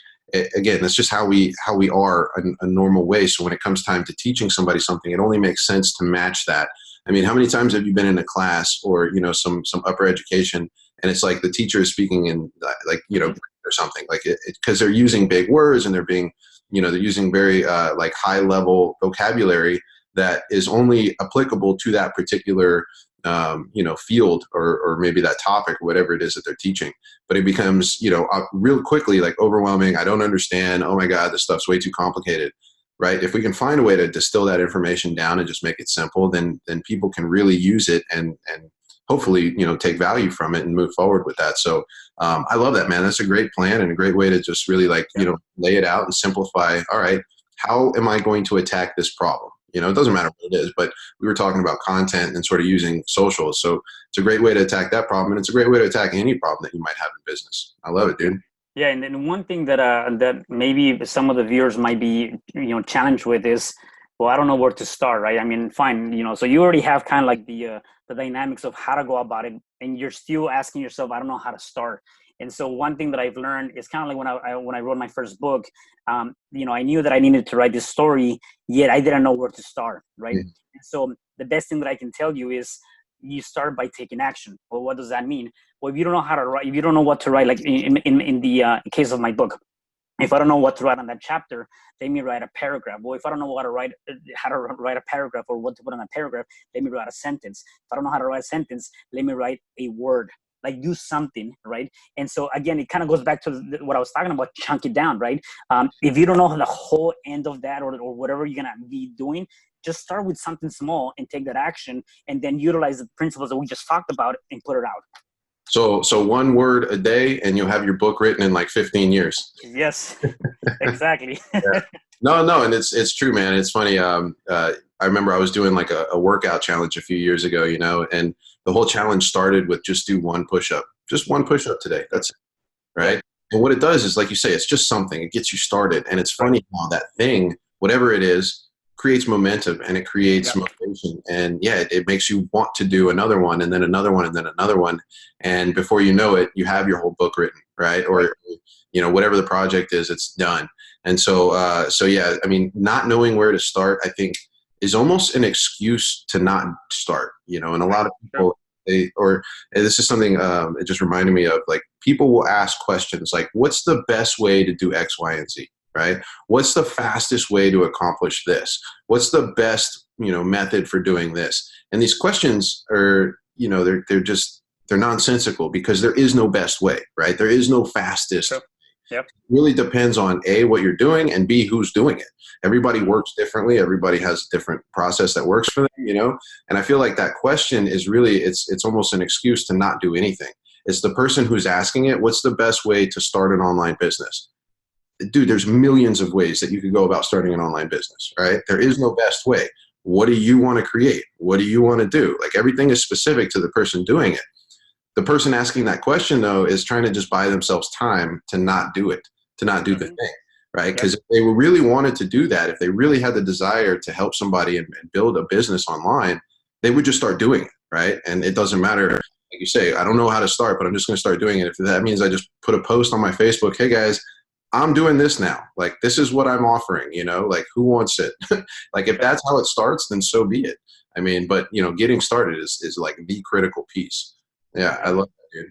again, that's just how we are a normal way. So when it comes time to teaching somebody something, it only makes sense to match that. I mean, how many times have you been in a class or, you know, some upper education, and it's like the teacher is speaking in like, you know, or something like it, because they're using big words and they're being, you know, they're using very like high level vocabulary that is only applicable to that particular, you know, field or maybe that topic or whatever it is that they're teaching. But it becomes, you know, real quickly like overwhelming. I don't understand. Oh my God, this stuff's way too complicated, right? If we can find a way to distill that information down and just make it simple, then people can really use it and hopefully, you know, take value from it and move forward with that. So I love that, man. That's a great plan and a great way to just really like, you know, lay it out and simplify. All right, how am I going to attack this problem? You know, it doesn't matter what it is, but we were talking about content and sort of using socials. So it's a great way to attack that problem. And it's a great way to attack any problem that you might have in business. I love it, dude. Yeah, and then one thing that that maybe some of the viewers might be, you know, challenged with is, well, I don't know where to start, right? I mean, fine, you know, so you already have kind of like the dynamics of how to go about it, and you're still asking yourself, I don't know how to start. And so one thing that I've learned is kind of like when I wrote my first book, you know, I knew that I needed to write this story, yet I didn't know where to start, right? And so the best thing that I can tell you is you start by taking action. Well, what does that mean? Well, if you don't know how to write, if you don't know what to write, like in the case of my book, if I don't know what to write on that chapter, let me write a paragraph. Well, if I don't know how to write a paragraph or what to put on a paragraph, let me write a sentence. If I don't know how to write a sentence, let me write a word. Like do something, right? And so again, it kind of goes back to what I was talking about, chunk it down, right? If you don't know the whole end of that or whatever you're gonna be doing, just start with something small and take that action, and then utilize the principles that we just talked about and put it out. So one word a day and you'll have your book written in like 15 years. Yes, exactly. Yeah. No. And it's true, man. It's funny. I remember I was doing like a workout challenge a few years ago, you know, and the whole challenge started with just do one push-up, just one push-up today. That's it, right? And what it does is, like you say, it's just something. It gets you started. And it's funny how that thing, whatever it is, creates momentum and it creates motivation. And yeah, it makes you want to do another one and then another one and then another one. And before you know it, you have your whole book written, right? Or, you know, whatever the project is, it's done. And so yeah, I mean, not knowing where to start, I think, is almost an excuse to not start, you know, and a lot of people, this is something it just reminded me of, like, people will ask questions like, what's the best way to do X, Y, and Z, right? What's the fastest way to accomplish this? What's the best, you know, method for doing this? And these questions are, you know, they're nonsensical because there is no best way, right? There is no fastest. Sure. Yep. It really depends on A, what you're doing, and B, who's doing it. Everybody works differently. Everybody has a different process that works for them, you know? And I feel like that question is really, it's almost an excuse to not do anything. It's the person who's asking it, what's the best way to start an online business? Dude, there's millions of ways that you could go about starting an online business, right? There is no best way. What do you want to create? What do you want to do? Like, everything is specific to the person doing it. The person asking that question, though, is trying to just buy themselves time to not do it, to not do the thing, right? Because if they really wanted to do that, if they really had the desire to help somebody and build a business online, they would just start doing it, right? And it doesn't matter, like you say, I don't know how to start, but I'm just going to start doing it. If that means I just put a post on my Facebook, hey guys, I'm doing this now. Like, this is what I'm offering, you know, like, who wants it? Like, if that's how it starts, then so be it. I mean, but, you know, getting started is like the critical piece. Yeah, I love that, dude.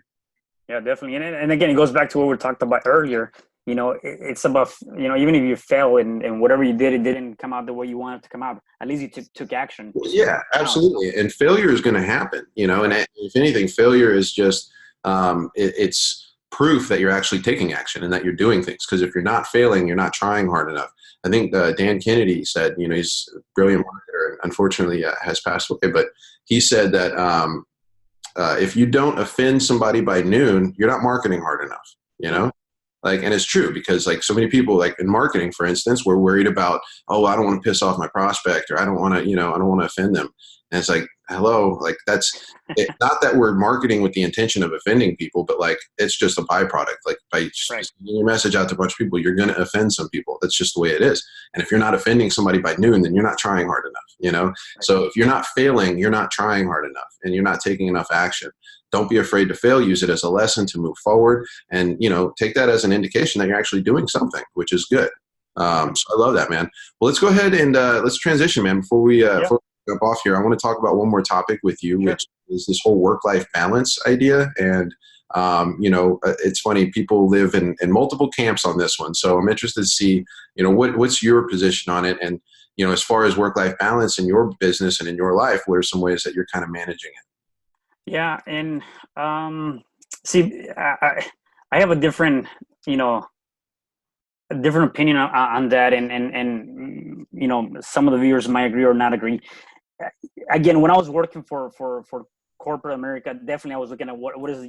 Yeah, definitely. And again, it goes back to what we talked about earlier. You know, it's about, you know, even if you fail and whatever you did, it didn't come out the way you wanted it to come out, at least you took action. Yeah, absolutely. And failure is going to happen, you know, and if anything, failure is just, it's proof that you're actually taking action and that you're doing things. Because if you're not failing, you're not trying hard enough. I think Dan Kennedy said, you know, he's a brilliant marketer, unfortunately has passed away, but he said that if you don't offend somebody by noon, you're not marketing hard enough, you know? Like, and it's true because like so many people, like in marketing, for instance, we're worried about, oh, I don't want to piss off my prospect, or I don't want to, I don't want to offend them. And it's like, hello, like that's it, not that we're marketing with the intention of offending people, but like, it's just a byproduct. Like by Right. sending your message out to a bunch of people, you're going to offend some people. That's just the way it is. And if you're not offending somebody by noon, then you're not trying hard enough, Right. So if you're not failing, you're not trying hard enough and you're not taking enough action. Don't be afraid to fail. Use it as a lesson to move forward, and take that as an indication that you're actually doing something, which is good. So I love that, man. Well, let's go ahead and let's transition, man. Before we jump off here, I want to talk about one more topic with you, Sure. which is this whole work-life balance idea. And it's funny, people live in multiple camps on this one. So I'm interested to see, what's your position on it, and as far as work-life balance in your business and in your life, what are some ways that you're kind of managing it? Yeah, and see, I have a different, a different opinion on that, and some of the viewers might agree or not agree. Again, when I was working for corporate America, definitely I was looking at what is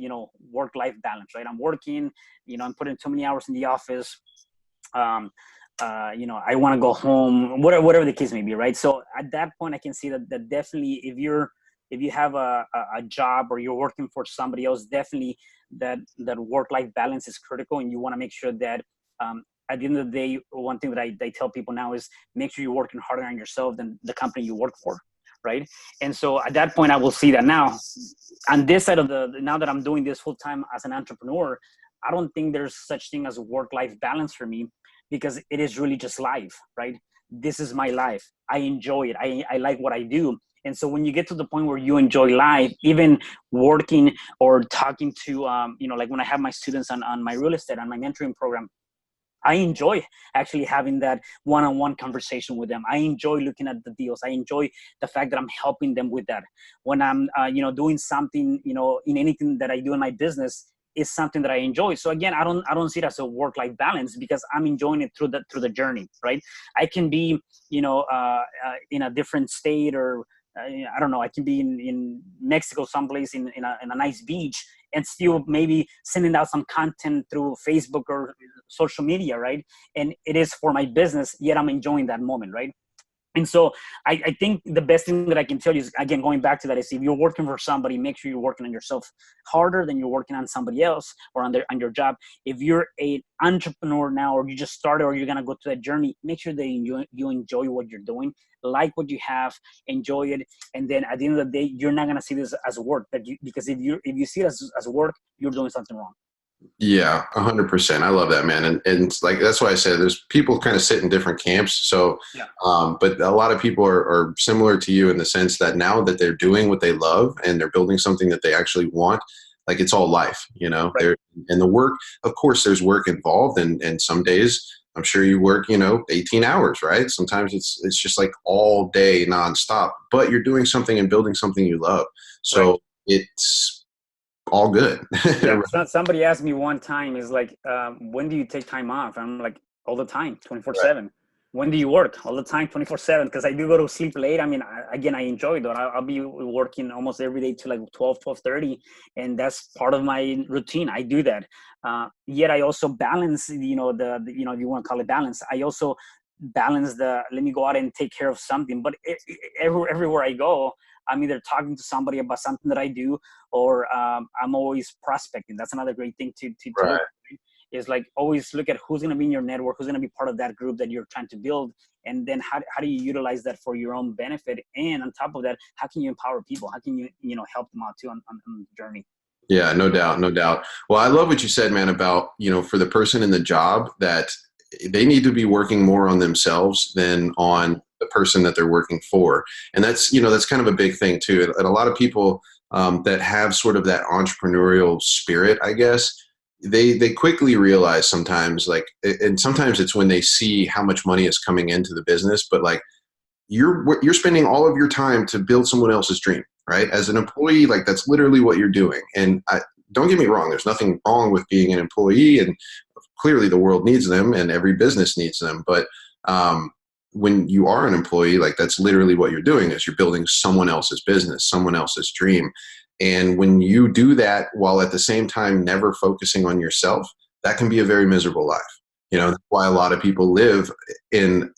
work-life balance, right? I'm working, I'm putting too many hours in the office. I want to go home, whatever the case may be, right? So at that point, I can see that definitely if you have a job or you're working for somebody else, definitely that work-life balance is critical, and you want to make sure that at the end of the day, one thing that I tell people now is make sure you're working harder on yourself than the company you work for, right? And so at that point, I will see that now. On this side of now that I'm doing this full time as an entrepreneur, I don't think there's such thing as work-life balance for me, because it is really just life, right? This is my life. I enjoy it. I like what I do. And so when you get to the point where you enjoy life, even working or talking to, like when I have my students on my real estate, on my mentoring program, I enjoy actually having that one-on-one conversation with them. I enjoy looking at the deals. I enjoy the fact that I'm helping them with that. When I'm, doing something, in anything that I do in my business, is something that I enjoy. So again, I don't see it as a work-life balance, because I'm enjoying it through the journey, right? I can be, in a different state, or I don't know, I can be in Mexico, someplace in a nice beach, and still maybe sending out some content through Facebook or social media, right? And it is for my business, yet I'm enjoying that moment, right? And so I think the best thing that I can tell you is, again, going back to that, is if you're working for somebody, make sure you're working on yourself harder than you're working on somebody else or on your job. If you're an entrepreneur now, or you just started, or you're going to go to that journey, make sure that you enjoy what you're doing, like what you have, enjoy it. And then at the end of the day, you're not going to see this as work, because if you see it as work, you're doing something wrong. Yeah, 100%. I love that, man. And it's like, that's why I said there's people kind of sit in different camps. So, Yeah. but a lot of people are similar to you in the sense that now that they're doing what they love and they're building something that they actually want, like it's all life, Right. They're, and the work, of course, there's work involved. And some days I'm sure you work, 18 hours, right? Sometimes it's just like all day nonstop, but you're doing something and building something you love. So Right. it's all good. Yeah, somebody asked me one time, is like, when do you take time off? I'm like, all the time, 24/7. When do you work? All the time, 24/7, because I do go to sleep late. I mean, again, I enjoy it. I'll be working almost every day to like 12:30, and that's part of my routine. I do that. Yet I also balance, if you want to call it balance, I also balance let me go out and take care of something. But everywhere I go, I'm either talking to somebody about something that I do, or I'm always prospecting. That's another great thing to Right. look at, is like always look at who's going to be in your network, who's going to be part of that group that you're trying to build. And then how do you utilize that for your own benefit? And on top of that, how can you empower people? How can you, help them out too on the journey? Yeah, no doubt, no doubt. Well, I love what you said, man, about, for the person in the job, that they need to be working more on themselves than on the person that they're working for. And that's, that's kind of a big thing too. And a lot of people that have sort of that entrepreneurial spirit, I guess, they quickly realize sometimes, like, and sometimes it's when they see how much money is coming into the business, but like you're spending all of your time to build someone else's dream, right? As an employee, like that's literally what you're doing. And don't get me wrong, there's nothing wrong with being an employee, and clearly the world needs them and every business needs them. But when you are an employee, like that's literally what you're doing is you're building someone else's business, someone else's dream. And when you do that while at the same time never focusing on yourself, that can be a very miserable life. That's why a lot of people live in,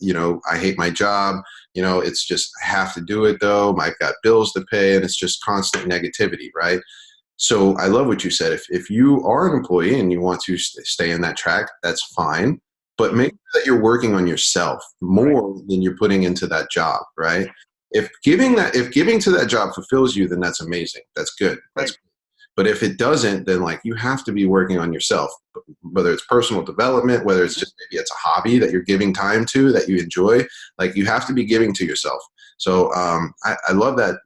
I hate my job. It's just, I have to do it though. I've got bills to pay, and it's just constant negativity, right? So I love what you said. If you are an employee and you want to stay in that track, that's fine. But make sure that you're working on yourself more than you're putting into that job, right? If giving to that job fulfills you, then that's amazing. That's good. That's good. But if it doesn't, then like you have to be working on yourself, whether it's personal development, whether it's just maybe it's a hobby that you're giving time to that you enjoy. Like you have to be giving to yourself. So I love that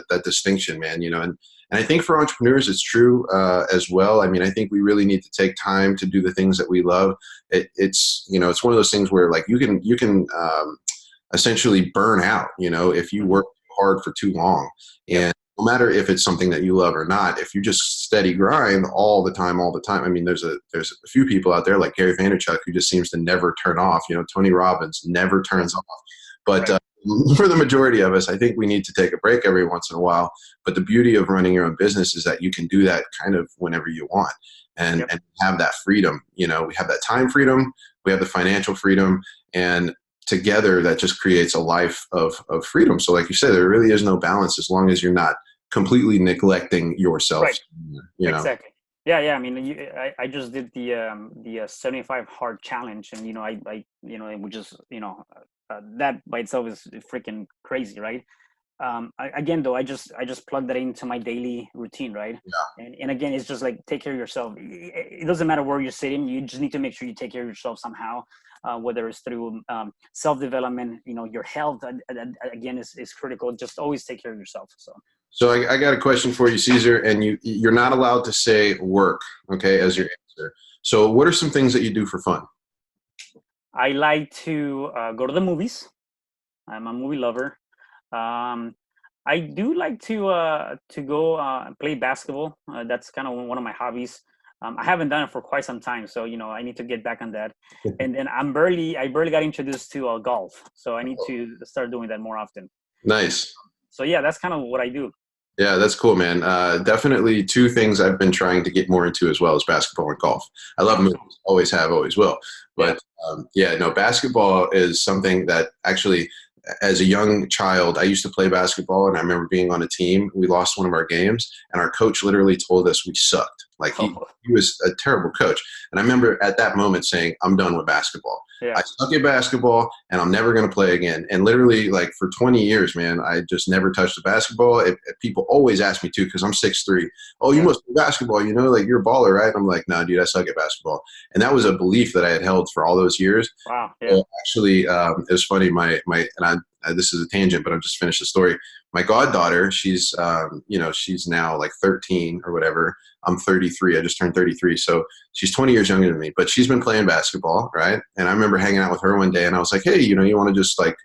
that distinction, man. And I think for entrepreneurs, it's true as well. I mean, I think we really need to take time to do the things that we love. It's one of those things where like you can essentially burn out, if you work hard for too long. And no matter if it's something that you love or not, if you just steady grind all the time. I mean, there's a few people out there like Gary Vaynerchuk who just seems to never turn off. Tony Robbins never turns off. But for the majority of us, I think we need to take a break every once in a while. But the beauty of running your own business is that you can do that kind of whenever you want and have that freedom. We have that time freedom, we have the financial freedom, and together that just creates a life of freedom. So like you said, there really is no balance as long as you're not completely neglecting yourself. Right. Exactly. Yeah. I mean, I just did the 75 hard challenge, and I which is that by itself is freaking crazy, right? Again, though, I just plug that into my daily routine, right? Yeah. And again, it's just like take care of yourself. It doesn't matter where you're sitting; you just need to make sure you take care of yourself somehow. Whether it's through self-development, your health again is critical. Just always take care of yourself. So I got a question for you, Cesar, and you're not allowed to say work, okay, as your answer. So what are some things that you do for fun? I like to go to the movies. I'm a movie lover. I do like to go play basketball. That's kind of one of my hobbies. I haven't done it for quite some time, so I need to get back on that. And then I barely got introduced to golf, so I need to start doing that more often. Nice. So yeah, that's kind of what I do. Yeah, that's cool, man. Definitely two things I've been trying to get more into as well as basketball and golf. I love movies, always have, always will. But basketball is something that actually, as a young child, I used to play basketball, and I remember being on a team. We lost one of our games, and our coach literally told us we sucked. Like he was a terrible coach. And I remember at that moment saying, I'm done with basketball. Yeah. I suck at basketball, and I'm never going to play again. And literally, like for 20 years, man, I just never touched the basketball. People always ask me to, because I'm 6'3". Oh, you must play basketball. Like you're a baller, right? I'm like, no, dude, I suck at basketball. And that was a belief that I had held for all those years. Wow. Yeah. So actually, it was funny. This is a tangent, but I'll just finish the story. My goddaughter, she's now like 13 or whatever. I'm 33. I just turned 33. So she's 20 years younger than me, but she's been playing basketball, right? And I remember hanging out with her one day, and I was like, hey, you want to just like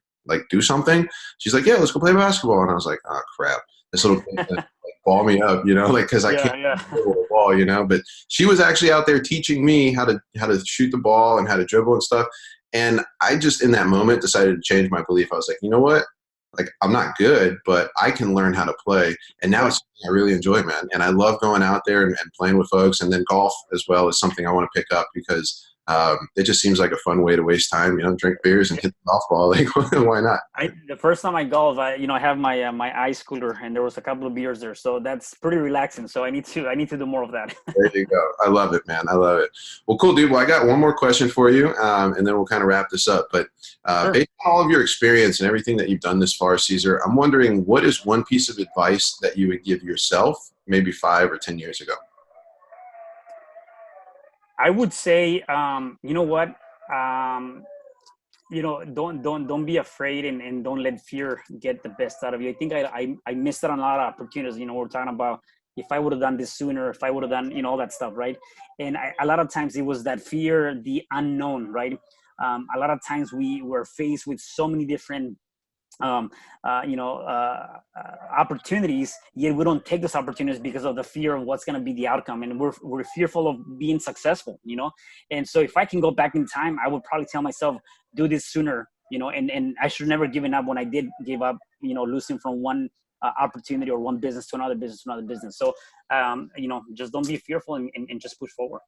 do something? She's like, yeah, let's go play basketball. And I was like, oh crap, this little thing like ball me up, because I can't dribble the ball, But she was actually out there teaching me how to shoot the ball and how to dribble and stuff. And I just in that moment decided to change my belief. I was like, you know what? Like, I'm not good, but I can learn how to play. And now it's something I really enjoy, man. And I love going out there and playing with folks. And then golf as well is something I want to pick up, because it just seems like a fun way to waste time, drink beers and hit the golf ball. Like, why not? The first time I golf, I have my my ice cooler, and there was a couple of beers there. So that's pretty relaxing. So I need to do more of that. There you go. I love it, man. I love it. Well, cool, dude. Well, I got one more question for you, and then we'll kind of wrap this up. But sure. Based on all of your experience and everything that you've done this far, Cesar, I'm wondering, what is one piece of advice that you would give yourself maybe 5 or 10 years ago? I would say, you know what, don't be afraid, and don't let fear get the best out of you. I think I missed out on a lot of opportunities. We're talking about, if I would have done this sooner, if I would have done, all that stuff, right? And a lot of times it was that fear, the unknown, right? A lot of times we were faced with so many different opportunities, yet we don't take those opportunities because of the fear of what's going to be the outcome, and we're fearful of being successful, And so if I can go back in time, I would probably tell myself, do this sooner, and I should never given up when I did give up, losing from one opportunity or one business to another business to another business. So, just don't be fearful and just push forward.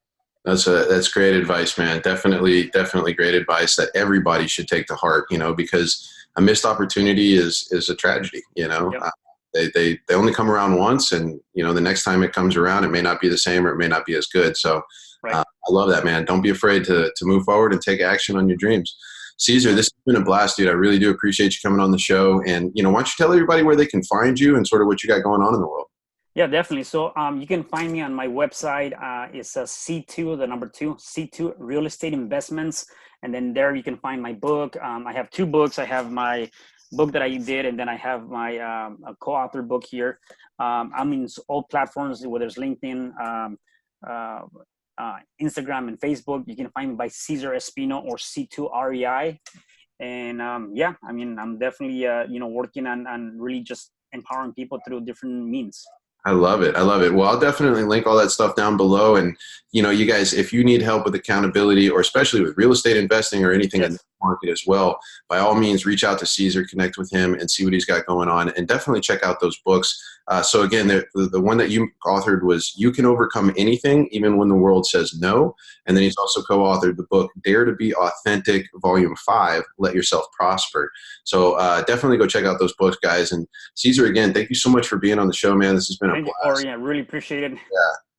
That's great advice, man. Definitely great advice that everybody should take to heart, because a missed opportunity is a tragedy, Yep. They only come around once, and, the next time it comes around, it may not be the same or it may not be as good. So Right. I love that, man. Don't be afraid to move forward and take action on your dreams. Cesar, this has been a blast, dude. I really do appreciate you coming on the show. And, why don't you tell everybody where they can find you and sort of what you got going on in the world? Yeah, definitely. So you can find me on my website. It's a C2, the number 2, C2 Real Estate Investments. And then there you can find my book. I have 2 books. I have my book that I did, and then I have my a co-author book here. I'm in all platforms, whether it's LinkedIn, Instagram, and Facebook. You can find me by Cesar Espino or C2REI. And I'm definitely working on really just empowering people through different means. I love it. Well, I'll definitely link all that stuff down below. And, you guys, if you need help with accountability, or especially with real estate investing or anything in the market as well, by all means, reach out to Cesar, connect with him, and see what he's got going on. And definitely check out those books. So again, the one that you authored was You Can Overcome Anything, Even When the World Says No. And then he's also co-authored the book, Dare to Be Authentic, Volume 5, Let Yourself Prosper. So definitely go check out those books, guys. And Cesar, again, thank you so much for being on the show, man. This has been a blast. Yeah, really appreciate it. Yeah.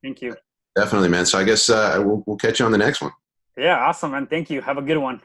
Thank you. Definitely, man. So I guess we'll catch you on the next one. Yeah, awesome, man. Thank you. Have a good one.